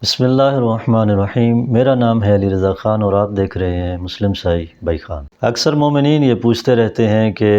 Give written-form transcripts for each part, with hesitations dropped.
بسم اللہ الرحمن الرحیم۔ میرا نام ہے علی رضا خان اور آپ دیکھ رہے ہیں مسلم سائی بائی خان۔ اکثر مومنین یہ پوچھتے رہتے ہیں کہ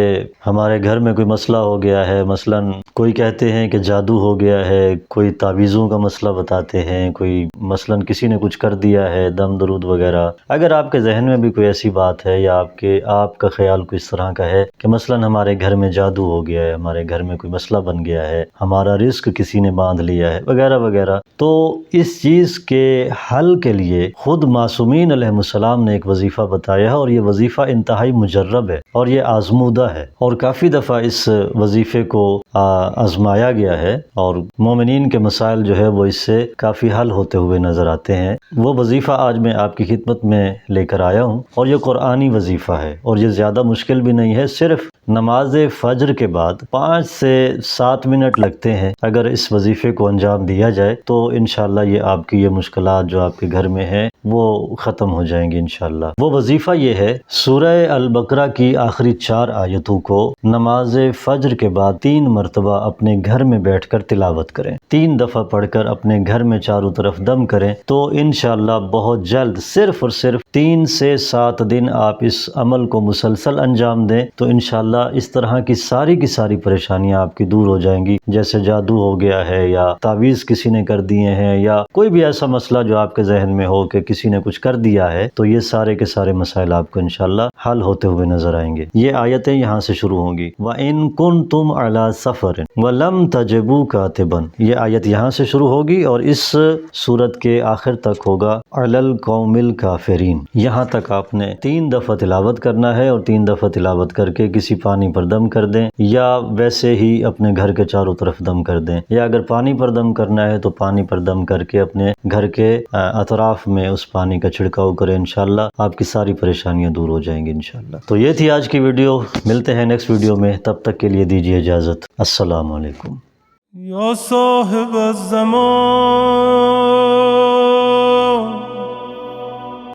ہمارے گھر میں کوئی مسئلہ ہو گیا ہے، مثلاً کوئی کہتے ہیں کہ جادو ہو گیا ہے، کوئی تعویذوں کا مسئلہ بتاتے ہیں، کوئی مثلاً کسی نے کچھ کر دیا ہے، دم درود وغیرہ۔ اگر آپ کے ذہن میں بھی کوئی ایسی بات ہے یا آپ کا خیال کوئی اس طرح کا ہے کہ مثلاً ہمارے گھر میں جادو ہو گیا ہے، ہمارے گھر میں کوئی مسئلہ بن گیا ہے، ہمارا رزق کسی نے باندھ لیا ہے وغیرہ وغیرہ، تو اس چیز کے حل کے لیے خود معصومین علیہ السلام نے ایک وظیفہ بتایا ہے، اور یہ وظیفہ انتہائی مجرب ہے اور یہ آزمودہ ہے، اور کافی دفعہ اس وظیفے کو آزمایا گیا ہے، اور مومنین کے مسائل جو ہے وہ اس سے کافی حل ہوتے ہوئے نظر آتے ہیں۔ وہ وظیفہ آج میں آپ کی خدمت میں لے کر آیا ہوں، اور یہ قرآنی وظیفہ ہے، اور یہ زیادہ مشکل بھی نہیں ہے۔ صرف نماز فجر کے بعد 5 سے 7 منٹ لگتے ہیں۔ اگر اس وظیفے کو انجام دیا جائے تو انشاءاللہ یہ آپ کی یہ مشکلات جو آپ کے گھر میں ہیں وہ ختم ہو جائیں گی انشاءاللہ۔ وہ وظیفہ یہ ہے، سورہ البقرہ کی آخری 4 آیتوں کو نماز فجر کے بعد 3 مرتبہ اپنے گھر میں بیٹھ کر تلاوت کریں، 3 دفعہ پڑھ کر اپنے گھر میں چاروں طرف دم کریں، تو انشاءاللہ بہت جلد، صرف اور صرف 3 سے 7 دن آپ اس عمل کو مسلسل انجام دیں تو انشاءاللہ اس طرح کی ساری پریشانیاں آپ کی دور ہو جائیں گی، جیسے جادو ہو گیا ہے یا تعویذ کسی نے کر دیے ہیں یا کوئی بھی ایسا مسئلہ جو آپ کے ذہن میں ہو کہ کسی نے کچھ کر دیا ہے، تو یہ سارے کے سارے مسائل آپ کو انشاءاللہ حل ہوتے ہوئے نظر آئیں گے۔ یہ آیتیں یہاں سے شروع ہوں گی۔ وَإِن كُنتُمْ عَلَى سَفَرٍ وَلَمْ تَجِدُوا كَاتِبًا، یہ آیت یہاں سے شروع ہوگی اور اس سورت کے آخر تک ہوگا عَلَى الْقَوْمِ الْكَافِرِينَ۔ یہاں تک آپ نے 3 دفعہ تلاوت کرنا ہے، اور 3 دفعہ تلاوت کر کے کسی پانی پر دم کر دیں، یا ویسے ہی اپنے گھر کے چاروں طرف دم کر دیں، یا اگر پانی پر دم کرنا ہے تو پانی پر دم کر کے اپنے گھر کے اطراف میں اس پانی کا چھڑکاؤ کریں، انشاءاللہ آپ کی ساری پریشانیاں دور ہو جائیں گی انشاءاللہ۔ تو یہ تھی آج کی ویڈیو، ملتے ہیں نیکسٹ ویڈیو میں، تب تک کے لیے دیجیے اجازت۔ السلام علیکم۔ یا صاحب الزمان